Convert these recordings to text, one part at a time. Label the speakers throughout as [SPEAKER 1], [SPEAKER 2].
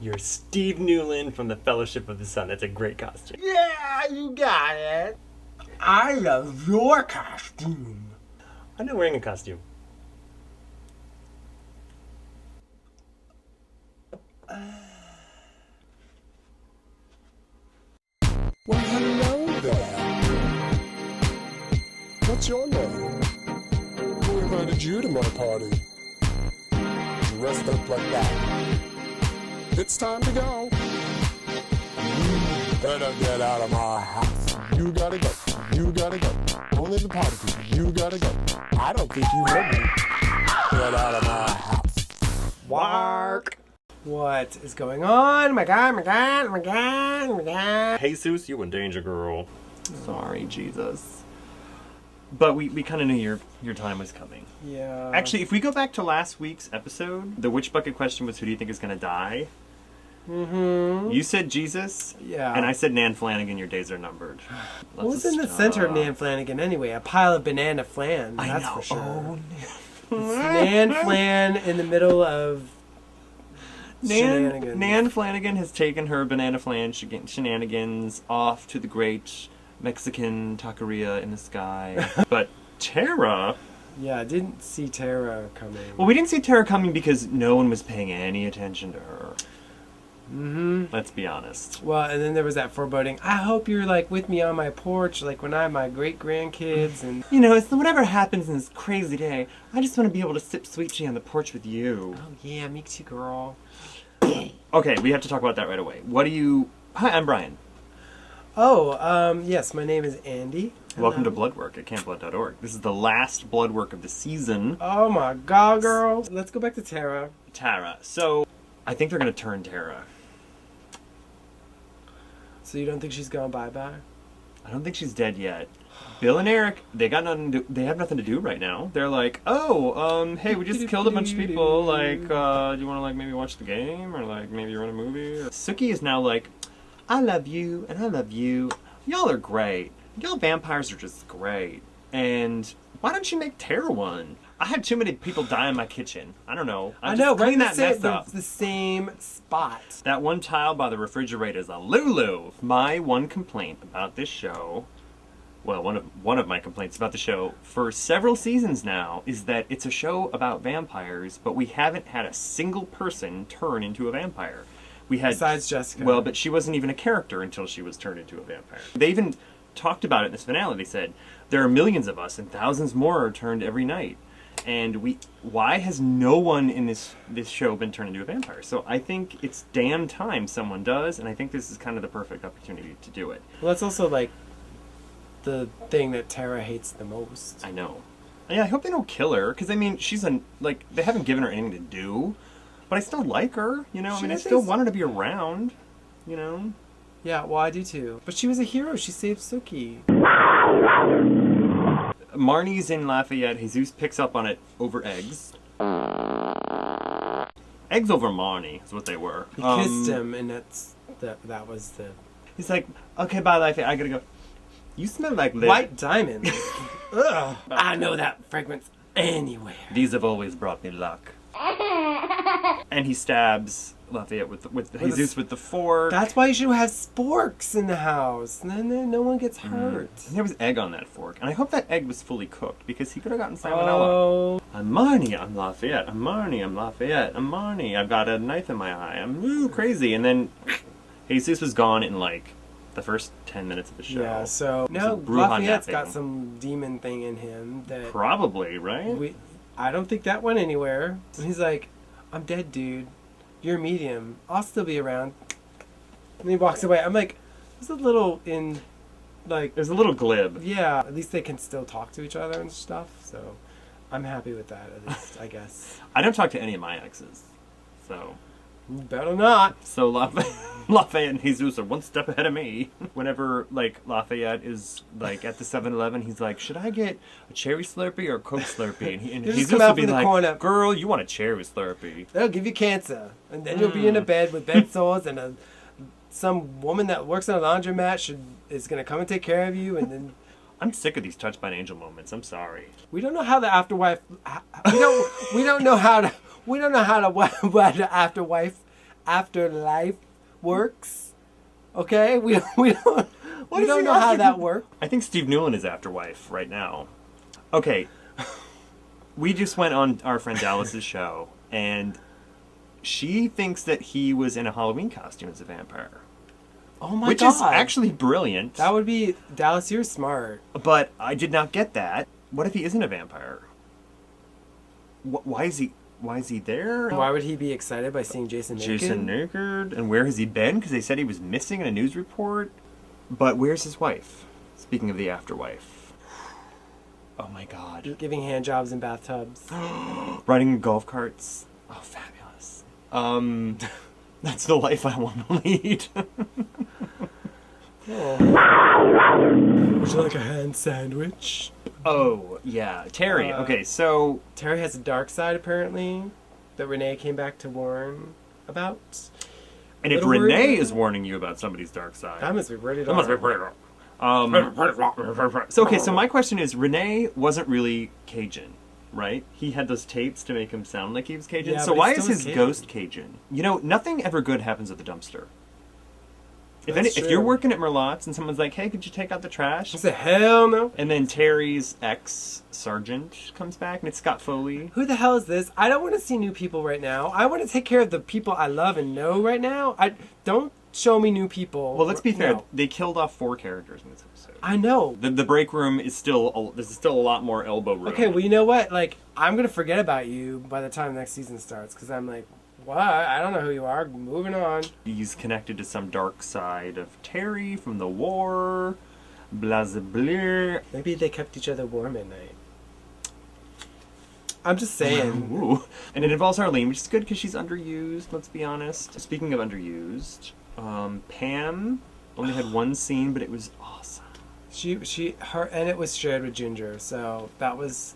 [SPEAKER 1] You're Steve Newlin from the Fellowship of the Sun. That's a great costume.
[SPEAKER 2] Yeah, you got it. I love your costume.
[SPEAKER 1] I'm not wearing a costume.
[SPEAKER 3] Well, hello there. What's your name? Who invited you to my party? Dressed up like that. It's time to go. You better get out of my house. You gotta go. You gotta go. Only the party people. You gotta go. I don't think you heard me. Get out of my house.
[SPEAKER 2] Mark. What is going on? My God.
[SPEAKER 1] Jesus, you in danger, girl. Sorry, Jesus. But we kind of knew your time was coming.
[SPEAKER 2] Yeah.
[SPEAKER 1] Actually, if we go back to last week's episode, the witch bucket question was, who do you think is going to die?
[SPEAKER 2] Mm-hmm.
[SPEAKER 1] You said Jesus.
[SPEAKER 2] Yeah.
[SPEAKER 1] And I said Nan Flanagan, your days are numbered.
[SPEAKER 2] What's in the center of Nan Flanagan anyway? A pile of banana flan. That's
[SPEAKER 1] know.
[SPEAKER 2] for sure.
[SPEAKER 1] Oh,
[SPEAKER 2] It's Nan Flan in the middle of shenanigans.
[SPEAKER 1] Nan Flanagan has taken her banana flan shenanigans off to the great Mexican taqueria in the sky. But Tara...
[SPEAKER 2] Yeah, I didn't see Tara coming.
[SPEAKER 1] Well, we didn't see Tara coming because no one was paying any attention to her.
[SPEAKER 2] Mm-hmm.
[SPEAKER 1] Let's be honest.
[SPEAKER 2] Well, and then there was that foreboding. I hope you're like with me on my porch, like when I have my great grandkids and.
[SPEAKER 1] You know, it's whatever happens in this crazy day. I just want to be able to sip sweet tea on the porch with you.
[SPEAKER 2] Oh yeah, me too, girl.
[SPEAKER 1] Okay, we have to talk about that right away. What do you? Hi, I'm Brian.
[SPEAKER 2] Oh, yes, my name is Andy.
[SPEAKER 1] Welcome to Bloodwork at campblood.org. This is the last Bloodwork of the season.
[SPEAKER 2] Oh my God, girl. Let's go back to Tara.
[SPEAKER 1] Tara. So, I think they're gonna turn Tara.
[SPEAKER 2] So you don't think she's gone bye-bye?
[SPEAKER 1] I don't think she's dead yet. Bill and Eric, they have nothing to do right now. They're like, hey, we just killed a bunch of people. Like, do you want to like maybe watch the game or like maybe run a movie? Sookie is now like, I love you and I love you. Y'all are great. Y'all vampires are just great. And why don't you make Tara one? I had too many people die in my kitchen. I don't know.
[SPEAKER 2] I know, right?
[SPEAKER 1] Clean that mess up.
[SPEAKER 2] The same spot.
[SPEAKER 1] That one tile by the refrigerator is a Lulu. My one complaint about this show, well, one of my complaints about the show for several seasons now is that it's a show about vampires, but we haven't had a single person turn into a vampire. We had
[SPEAKER 2] besides Jessica.
[SPEAKER 1] Well, but she wasn't even a character until she was turned into a vampire. They even talked about it in this finale. They said there are millions of us and thousands more are turned every night. And why has no one in this show been turned into a vampire? So I think it's damn time someone does, and I think this is kind of the perfect opportunity to do it.
[SPEAKER 2] Well, that's also like the thing that Tara hates the most.
[SPEAKER 1] I know. Yeah, I hope they don't kill her, because I mean, they haven't given her anything to do, but I still like her, you know? I still want her to be around, you know?
[SPEAKER 2] Yeah, well, I do too. But she was a hero. She saved Sookie.
[SPEAKER 1] Marnie's in Lafayette. Jesus picks up on it over eggs. Eggs over Marnie is what they were.
[SPEAKER 2] He kissed him, and that was the...
[SPEAKER 1] He's like, okay, bye, Lafayette. I gotta go. You smell like
[SPEAKER 2] white diamond. Ugh. I know that fragrance anywhere.
[SPEAKER 1] These have always brought me luck. And he stabs Lafayette with Jesus with the fork.
[SPEAKER 2] That's why you should have sporks in the house. And then no one gets hurt.
[SPEAKER 1] And there was egg on that fork. And I hope that egg was fully cooked because he could have gotten salmonella.
[SPEAKER 2] Oh.
[SPEAKER 1] I'm Marnie, I'm Lafayette. I'm Marnie, I'm Lafayette. I'm Marnie. I've got a knife in my eye. I'm crazy. And then Jesus was gone in like the first 10 minutes of the show.
[SPEAKER 2] Yeah, so now Lafayette's got some demon thing in him that...
[SPEAKER 1] Probably, right?
[SPEAKER 2] I don't think that went anywhere. And he's like, I'm dead, dude. You're a medium. I'll still be around. And he walks away. I'm like, there's a little glib. Yeah, at least they can still talk to each other and stuff. So I'm happy with that, at least, I guess.
[SPEAKER 1] I don't talk to any of my exes. So...
[SPEAKER 2] You better not.
[SPEAKER 1] So Lafayette and Jesus are one step ahead of me. Whenever like Lafayette is like at the 7-Eleven, he's like, "Should I get a cherry Slurpee or a Coke Slurpee?" And Jesus will be like, corner. "Girl, you want a cherry Slurpee?
[SPEAKER 2] They'll give you cancer, and then you'll be in a bed with bed sores, and some woman that works in a laundromat is gonna come and take care of you, and then."
[SPEAKER 1] I'm sick of these touched by an angel moments. I'm sorry.
[SPEAKER 2] We don't know how the afterwife. We don't know how to. We don't know how to what the afterlife works. Okay? We don't
[SPEAKER 1] is
[SPEAKER 2] know how that works.
[SPEAKER 1] I think Steve Newlin is afterwife right now. Okay. We just went on our friend Dallas's show, and she thinks that he was in a Halloween costume as a vampire.
[SPEAKER 2] Oh my
[SPEAKER 1] Which
[SPEAKER 2] god.
[SPEAKER 1] is actually brilliant.
[SPEAKER 2] That would be... Dallas, you're smart.
[SPEAKER 1] But I did not get that. What if he isn't a vampire? Why is he there?
[SPEAKER 2] Why would he be excited by seeing Jason naked?
[SPEAKER 1] Jason naked? And where has he been? Because they said he was missing in a news report. But where's his wife? Speaking of the afterwife. Oh my god.
[SPEAKER 2] Giving handjobs in bathtubs.
[SPEAKER 1] Riding golf carts. Oh, fabulous. That's the life I want to lead.
[SPEAKER 2] Oh. Would you like a hand sandwich?
[SPEAKER 1] Oh, yeah. Terry. Okay, so...
[SPEAKER 2] Terry has a dark side, apparently, that Renee came back to warn about.
[SPEAKER 1] And if Renee is warning you about somebody's dark side...
[SPEAKER 2] That must be pretty
[SPEAKER 1] That must be pretty dark. So, okay, so my question is, Renee wasn't really Cajun, right? He had those tapes to make him sound like he was Cajun.
[SPEAKER 2] Yeah,
[SPEAKER 1] so
[SPEAKER 2] but
[SPEAKER 1] why
[SPEAKER 2] he
[SPEAKER 1] is
[SPEAKER 2] still
[SPEAKER 1] his
[SPEAKER 2] is
[SPEAKER 1] ghost Cajun? You know, nothing ever good happens at the dumpster. If
[SPEAKER 2] True.
[SPEAKER 1] you're working at Merlotte's and someone's like, hey, could you take out the trash?
[SPEAKER 2] I said, hell no.
[SPEAKER 1] And then Terry's ex-sergeant comes back, and it's Scott Foley.
[SPEAKER 2] Who the hell is this? I don't want to see new people right now. I want to take care of the people I love and know right now. Don't show me new people.
[SPEAKER 1] Well, let's be fair.
[SPEAKER 2] No.
[SPEAKER 1] They killed off 4 characters in this episode.
[SPEAKER 2] I know.
[SPEAKER 1] The break room is there's still a lot more elbow room.
[SPEAKER 2] Okay, well, you know what? Like, I'm going to forget about you by the time next season starts, because I'm like, what? I don't know who you are. Moving on.
[SPEAKER 1] He's connected to some dark side of Terry from the war. Blah, blah, blah.
[SPEAKER 2] Maybe they kept each other warm at night. I'm just saying.
[SPEAKER 1] Ooh. And it involves Arlene, which is good because she's underused, let's be honest. Speaking of underused, Pam only had one scene, but it was awesome.
[SPEAKER 2] And it was shared with Ginger, so that was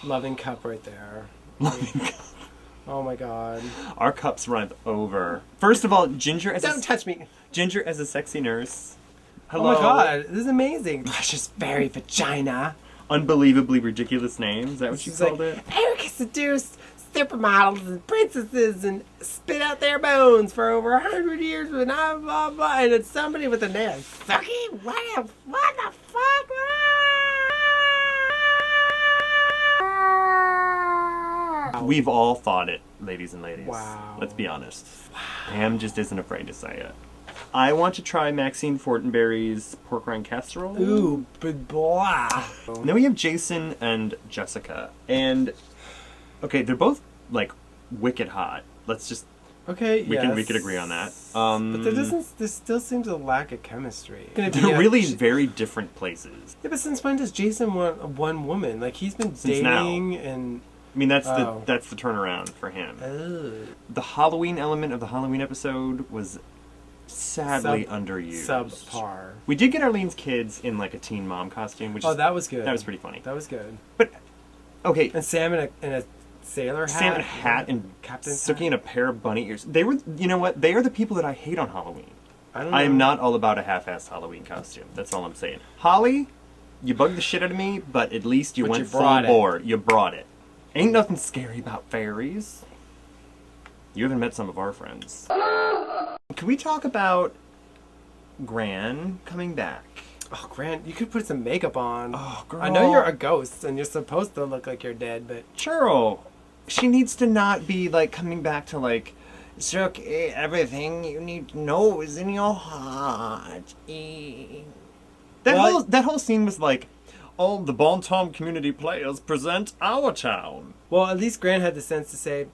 [SPEAKER 2] loving cup right there.
[SPEAKER 1] Loving cup.
[SPEAKER 2] Oh my god.
[SPEAKER 1] Our cups run over. First of all, Ginger as
[SPEAKER 2] Don't touch me.
[SPEAKER 1] Ginger as a sexy nurse. Hello.
[SPEAKER 2] Oh my god, this is amazing. Precious fairy vagina.
[SPEAKER 1] Unbelievably ridiculous name. Is that what you
[SPEAKER 2] She's
[SPEAKER 1] called
[SPEAKER 2] like,
[SPEAKER 1] it?
[SPEAKER 2] Erica seduced supermodels and princesses and spit out their bones for over 100 years and blah, blah, blah. And it's somebody with a nail. Sucky? What the fuck?
[SPEAKER 1] We've all thought it, ladies and ladies.
[SPEAKER 2] Wow.
[SPEAKER 1] Let's be honest. Pam just isn't afraid to say it. I want to try Maxine Fortenberry's pork rind casserole.
[SPEAKER 2] Ooh, blah.
[SPEAKER 1] Then we have Jason and Jessica. And, okay, they're both, like, wicked hot. Let's just...
[SPEAKER 2] Okay,
[SPEAKER 1] we could agree on that.
[SPEAKER 2] But there still seems a lack of chemistry.
[SPEAKER 1] They're really very different places.
[SPEAKER 2] Yeah, but since when does Jason want one woman? Like, he's been
[SPEAKER 1] Since now.
[SPEAKER 2] dating and...
[SPEAKER 1] I mean, that's the turnaround for him.
[SPEAKER 2] Oh.
[SPEAKER 1] The Halloween element of the Halloween episode was sadly underused.
[SPEAKER 2] Subpar.
[SPEAKER 1] We did get Arlene's kids in like a teen mom costume, which
[SPEAKER 2] that was good.
[SPEAKER 1] That was pretty funny.
[SPEAKER 2] That was good.
[SPEAKER 1] But okay,
[SPEAKER 2] And Sam in a sailor hat.
[SPEAKER 1] Sam in a hat and
[SPEAKER 2] Captain's
[SPEAKER 1] Sookie
[SPEAKER 2] hat.
[SPEAKER 1] in a pair of bunny ears. They were, you know what? They are the people that I hate on Halloween.
[SPEAKER 2] I don't know.
[SPEAKER 1] I am not all about a half-assed Halloween costume. That's all I'm saying. Holly, you bugged the shit out of me, but at least you
[SPEAKER 2] But
[SPEAKER 1] went
[SPEAKER 2] you
[SPEAKER 1] full
[SPEAKER 2] brought it.
[SPEAKER 1] bore. You brought it. Ain't nothing scary about fairies. You haven't met some of our friends. Can we talk about Gran coming back?
[SPEAKER 2] Oh, Grant, you could put some makeup on.
[SPEAKER 1] Oh, girl.
[SPEAKER 2] I know you're a ghost and you're supposed to look like you're dead, but...
[SPEAKER 1] Cheryl, she needs to not be, like, coming back to, like, it's okay, everything you need to know is in your heart. That whole scene was like, oh, the Bon Temps Community Playhouse present our town.
[SPEAKER 2] Well, at least Grant had the sense to say,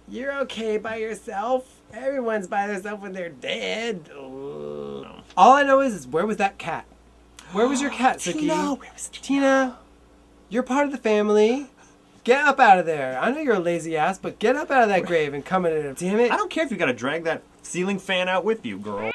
[SPEAKER 2] you're okay by yourself. Everyone's by themselves when they're dead.
[SPEAKER 1] No.
[SPEAKER 2] All I know is where was that cat? Where was your cat, Sookie?
[SPEAKER 1] Tina, where was
[SPEAKER 2] Tina, you're part of the family. Get up out of there. I know you're a lazy ass, but get up out of that grave and come in it. Damn it.
[SPEAKER 1] I don't care if you gotta drag that ceiling fan out with you, girl.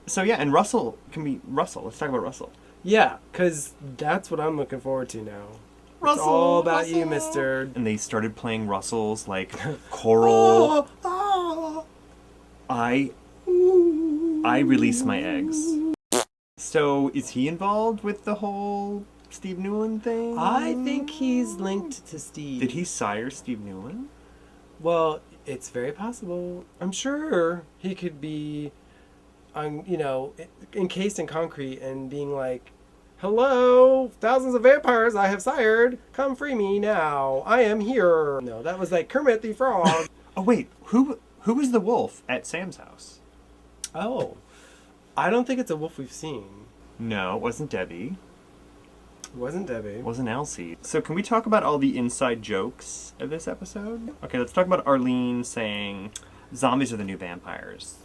[SPEAKER 1] So yeah, and Russell can be Russell. Let's talk about Russell.
[SPEAKER 2] Yeah, because that's what I'm looking forward to now.
[SPEAKER 1] Russell,
[SPEAKER 2] It's all about you,
[SPEAKER 1] Russell.
[SPEAKER 2] mister.
[SPEAKER 1] And they started playing Russell's like choral. I release my eggs. So is he involved with the whole Steve Newlin thing?
[SPEAKER 2] I think he's linked to Steve.
[SPEAKER 1] Did he sire Steve Newlin?
[SPEAKER 2] Well, it's very possible. I'm sure he could be, encased in concrete and being like, "Hello, thousands of vampires I have sired. Come free me now. I am here." No, that was like Kermit the Frog.
[SPEAKER 1] Oh wait, who was the wolf at Sam's house?
[SPEAKER 2] Oh, I don't think it's a wolf we've seen.
[SPEAKER 1] No, it wasn't Debbie.
[SPEAKER 2] It wasn't Debbie.
[SPEAKER 1] It wasn't Elsie. So can we talk about all the inside jokes of this episode? Okay, let's talk about Arlene saying zombies are the new vampires,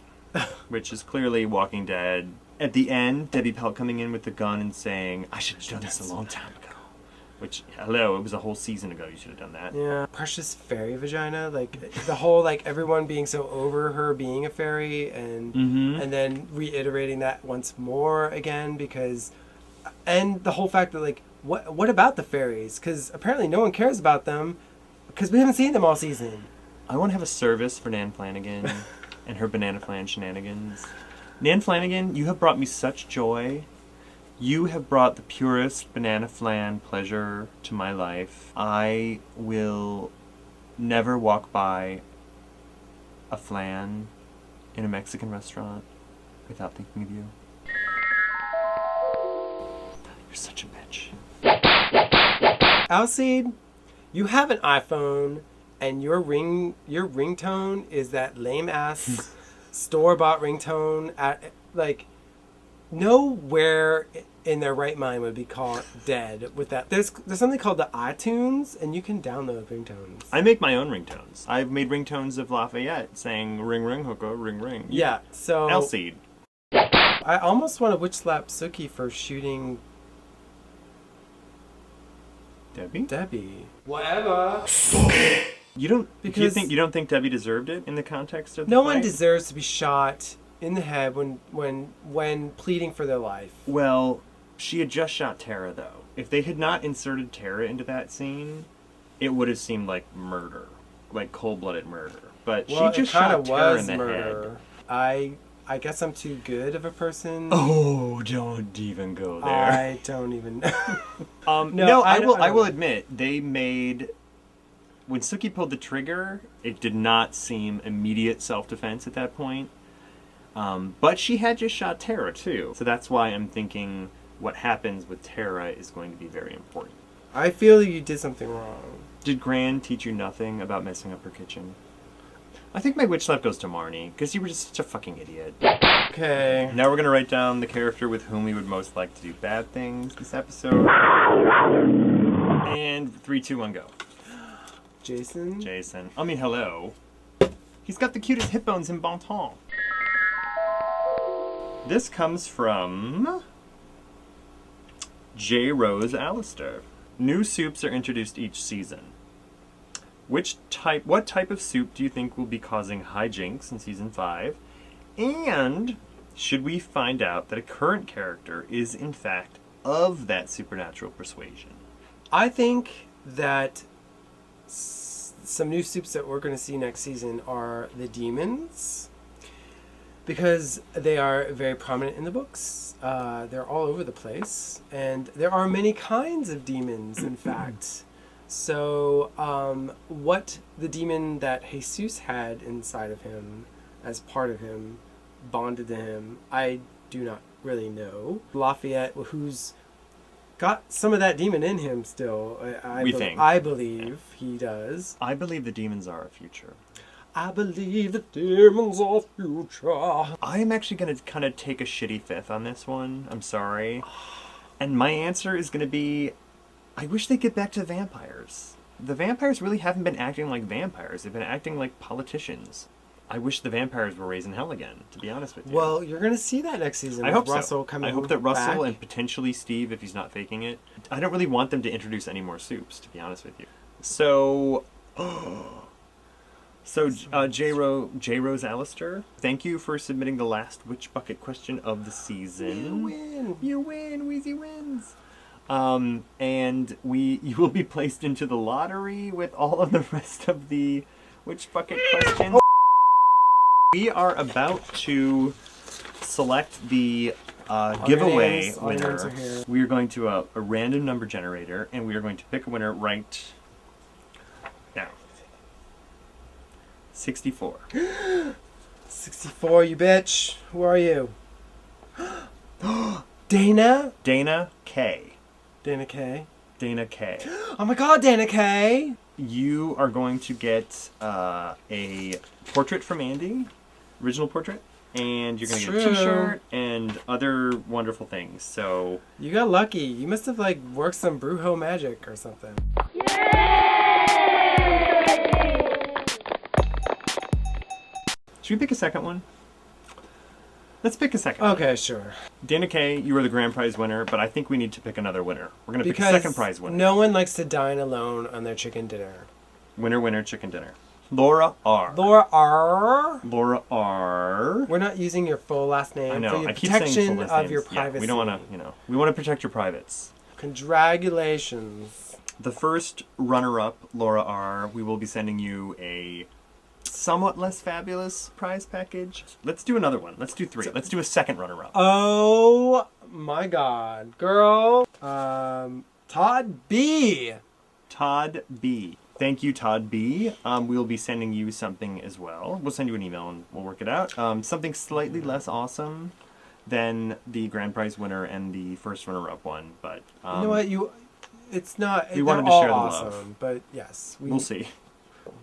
[SPEAKER 1] which is clearly Walking Dead. At the end, Debbie Pelt coming in with the gun and saying, "I should have done this a long time ago." Which, hello, it was a whole season ago. You should have done that.
[SPEAKER 2] Yeah. Precious fairy vagina. Like, the whole, like, everyone being so over her being a fairy and and then reiterating that once more again because... And the whole fact that, like, what about the fairies? Because apparently no one cares about them because we haven't seen them all season.
[SPEAKER 1] I want to have a service for Nan Flanagan and her Banana Flan shenanigans. Nan Flanagan, you have brought me such joy. You have brought the purest banana flan pleasure to my life. I will never walk by a flan in a Mexican restaurant without thinking of you. You're such a bitch.
[SPEAKER 2] Alcide, you have an iPhone and your ringtone is that lame ass store-bought ringtone at, like, nowhere in their right mind would be called dead with that. There's something called the iTunes, and you can download ringtones.
[SPEAKER 1] I make my own ringtones. I've made ringtones of Lafayette saying ring ring hooker, ring ring.
[SPEAKER 2] Yeah, so...
[SPEAKER 1] Alcide.
[SPEAKER 2] I almost want to witch slap Suki for shooting... Debbie. Whatever.
[SPEAKER 1] You don't
[SPEAKER 2] Because
[SPEAKER 1] you don't think Debbie deserved it in the context of the
[SPEAKER 2] no
[SPEAKER 1] fight?
[SPEAKER 2] one deserves to be shot in the head when pleading for their life.
[SPEAKER 1] Well, she had just shot Tara, though. If they had not inserted Tara into that scene, it would have seemed like murder, like cold-blooded murder. But
[SPEAKER 2] Well,
[SPEAKER 1] she just
[SPEAKER 2] it kind
[SPEAKER 1] shot
[SPEAKER 2] of
[SPEAKER 1] Tara
[SPEAKER 2] was
[SPEAKER 1] in the
[SPEAKER 2] murder.
[SPEAKER 1] head.
[SPEAKER 2] I guess I'm too good of a person.
[SPEAKER 1] Oh, don't even go there.
[SPEAKER 2] I don't even.
[SPEAKER 1] No, I will
[SPEAKER 2] don't-
[SPEAKER 1] admit they made. When Suki pulled the trigger, it did not seem immediate self-defense at that point. But she had just shot Tara, too. So that's why I'm thinking what happens with Tara is going to be very important.
[SPEAKER 2] I feel you did something wrong.
[SPEAKER 1] Did Gran teach you nothing about messing up her kitchen? I think my witch slap goes to Marnie, because you were just such a fucking idiot.
[SPEAKER 2] Okay.
[SPEAKER 1] Now we're going to write down the character with whom we would most like to do bad things this episode. And 3, 2, 1, go.
[SPEAKER 2] Jason?
[SPEAKER 1] Jason. I mean, hello. He's got the cutest hip bones in Bon Temps. This comes from J. Rose Alistair. New soups are introduced each season. What type of soup do you think will be causing hijinks in season 5? And should we find out that a current character is in fact of that supernatural persuasion?
[SPEAKER 2] I think that some new soups that we're going to see next season are the demons. Because they are very prominent in the books. They're all over the place. And there are many kinds of demons, in fact. So, what the demon that Jesus had inside of him, as part of him, bonded to him, I do not really know. Lafayette, who's got some of that demon in him still, I believe he does.
[SPEAKER 1] I believe the demons are our future.
[SPEAKER 2] I believe the demons are future.
[SPEAKER 1] I am actually going to kind of take a shitty fifth on this one. I'm sorry. And my answer is going to be, I wish they'd get back to the vampires. The vampires really haven't been acting like vampires. They've been acting like politicians. I wish the vampires were raising hell again, to be honest with you.
[SPEAKER 2] Well, you're going to see that next season.
[SPEAKER 1] I hope
[SPEAKER 2] Russell
[SPEAKER 1] so.
[SPEAKER 2] coming
[SPEAKER 1] I hope that Russell
[SPEAKER 2] back.
[SPEAKER 1] and potentially Steve, if he's not faking it. I don't really want them to introduce any more soups, to be honest with you. So... J. Rose Alistair, thank you for submitting the last Witch Bucket question of the season.
[SPEAKER 2] You win.
[SPEAKER 1] You win. Wheezy wins. And you will be placed into the lottery with all of the rest of the Witch Bucket questions. We are about to select the giveaway
[SPEAKER 2] All your names
[SPEAKER 1] winner.
[SPEAKER 2] are here.
[SPEAKER 1] We are going to a random number generator, and we are going to pick a winner right now. 64.
[SPEAKER 2] 64, you bitch. Who are you? Dana?
[SPEAKER 1] Dana K.
[SPEAKER 2] Dana K.
[SPEAKER 1] Dana K.
[SPEAKER 2] Oh my god, Dana K.
[SPEAKER 1] You are going to get a portrait from Andy, original portrait, and you're going to get a t-shirt and other wonderful things. So
[SPEAKER 2] you got lucky. You must have like worked some Brujo magic or something.
[SPEAKER 1] Should we pick a second one? Let's pick a second one.
[SPEAKER 2] Okay, sure.
[SPEAKER 1] Dana K, you were the grand prize winner, but I think we need to pick another winner. We're going to pick a
[SPEAKER 2] Because
[SPEAKER 1] second prize winner.
[SPEAKER 2] no one likes to dine alone on their chicken dinner.
[SPEAKER 1] Winner, winner, chicken dinner. Laura R.
[SPEAKER 2] Laura R.
[SPEAKER 1] Laura R.
[SPEAKER 2] We're not using your full last name
[SPEAKER 1] I know.
[SPEAKER 2] for the
[SPEAKER 1] I keep saying
[SPEAKER 2] protection
[SPEAKER 1] full last
[SPEAKER 2] of
[SPEAKER 1] names.
[SPEAKER 2] your
[SPEAKER 1] Yeah,
[SPEAKER 2] privacy.
[SPEAKER 1] we don't want to, we want to protect your privates.
[SPEAKER 2] Congratulations.
[SPEAKER 1] The first runner-up, Laura R., we will be sending you a somewhat less fabulous prize package. Let's do another one. Let's do 3. Let's do a second runner-up.
[SPEAKER 2] Oh my god. Girl. Todd B.
[SPEAKER 1] Todd B. Thank you, Todd B. We'll be sending you something as well. We'll send you an email and we'll work it out. Something slightly less awesome than the grand prize winner and the first runner-up one, but
[SPEAKER 2] You know what? It's not.
[SPEAKER 1] we wanted to
[SPEAKER 2] all
[SPEAKER 1] share the
[SPEAKER 2] awesome,
[SPEAKER 1] love.
[SPEAKER 2] But yes,
[SPEAKER 1] we'll see.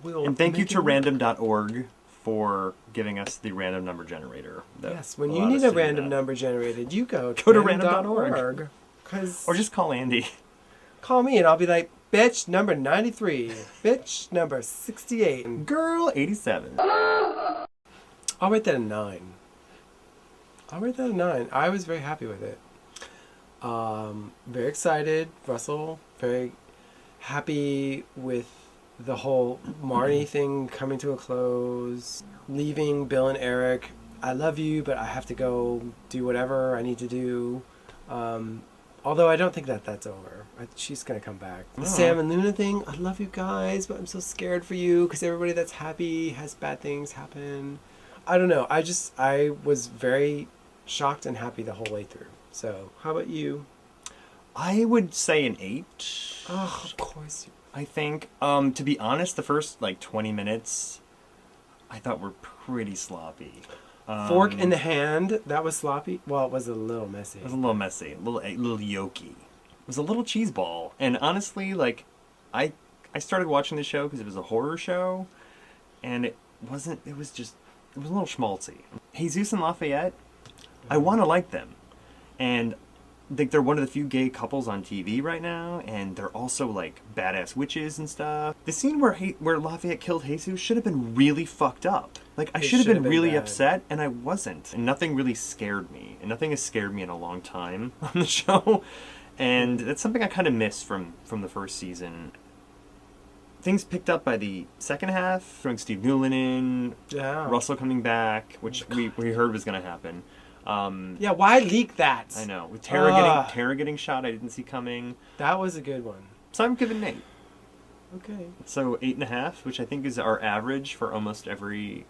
[SPEAKER 2] We'll
[SPEAKER 1] And thank you
[SPEAKER 2] make
[SPEAKER 1] to
[SPEAKER 2] it work.
[SPEAKER 1] random.org for giving us the random number generator. that
[SPEAKER 2] Yes, when you
[SPEAKER 1] allowed us
[SPEAKER 2] need
[SPEAKER 1] to
[SPEAKER 2] a
[SPEAKER 1] do
[SPEAKER 2] random
[SPEAKER 1] that.
[SPEAKER 2] number generated, you go
[SPEAKER 1] to
[SPEAKER 2] random.org.
[SPEAKER 1] Or just call Andy.
[SPEAKER 2] Call me and I'll be like, bitch number 93, bitch number 68. And
[SPEAKER 1] Girl 87.
[SPEAKER 2] I'll rate that a 9. I'll rate that a 9. I was very happy with it. Very excited. Russell, very happy with the whole Marnie thing coming to a close. Leaving Bill and Eric. I love you, but I have to go do whatever I need to do. Although I don't think that's over. She's going to come back. The Sam and Luna thing, I love you guys, but I'm so scared for you because everybody that's happy has bad things happen. I don't know. I was very shocked and happy the whole way through. So, how about you?
[SPEAKER 1] I would say an 8.
[SPEAKER 2] Oh, of course.
[SPEAKER 1] I think. To be honest, the first 20 minutes I thought were pretty sloppy.
[SPEAKER 2] Fork in the hand, that was sloppy. Well, it was a little messy.
[SPEAKER 1] It was a little messy, a little yolky. It was a little cheese ball. And honestly, I started watching the show because it was a horror show, and it was a little schmaltzy. Jesus and Lafayette, I want to like them. And I think they're one of the few gay couples on TV right now, and they're also badass witches and stuff. The scene where Lafayette killed Jesus should have been really fucked up. I should have been really upset, and I wasn't. And nothing really scared me. And nothing has scared me in a long time on the show. And that's something I kind of miss from the first season. Things picked up by the second half, throwing Steve Newlin in, Russell coming back, which we heard was going to happen.
[SPEAKER 2] Yeah, why leak that?
[SPEAKER 1] I know. With Tara getting shot, I didn't see coming.
[SPEAKER 2] That was a good one.
[SPEAKER 1] So I'm giving 8.
[SPEAKER 2] Okay.
[SPEAKER 1] So 8.5, which I think is our average for almost every.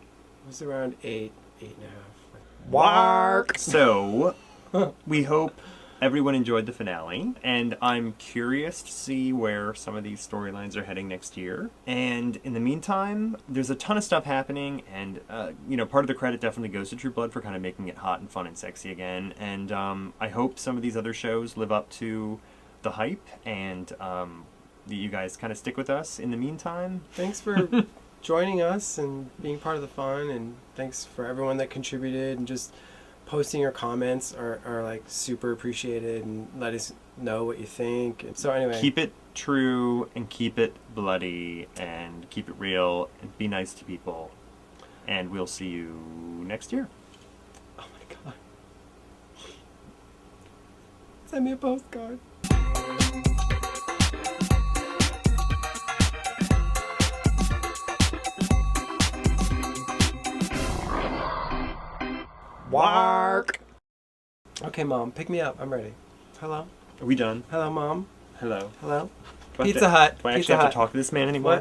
[SPEAKER 2] It was around 8.5.
[SPEAKER 1] Wark. So we hope everyone enjoyed the finale, and I'm curious to see where some of these storylines are heading next year. And in the meantime, there's a ton of stuff happening, and part of the credit definitely goes to True Blood for kind of making it hot and fun and sexy again. And I hope some of these other shows live up to the hype, and that you guys kind of stick with us in the meantime.
[SPEAKER 2] Thanks for joining us and being part of the fun, and thanks for everyone that contributed and just posting your comments are super appreciated, and let us know what you think. And so anyway,
[SPEAKER 1] keep it true and keep it bloody and keep it real and be nice to people, and we'll see you next year.
[SPEAKER 2] Oh my god, send me a postcard.
[SPEAKER 1] Wark.
[SPEAKER 2] Okay, Mom, pick me up. I'm ready. Hello?
[SPEAKER 1] Are we done?
[SPEAKER 2] Hello, Mom?
[SPEAKER 1] Hello.
[SPEAKER 2] Hello?
[SPEAKER 1] Do I have
[SPEAKER 2] Pizza
[SPEAKER 1] to-
[SPEAKER 2] Hut.
[SPEAKER 1] Do I actually
[SPEAKER 2] Pizza
[SPEAKER 1] have
[SPEAKER 2] Hut.
[SPEAKER 1] to talk to this man anymore?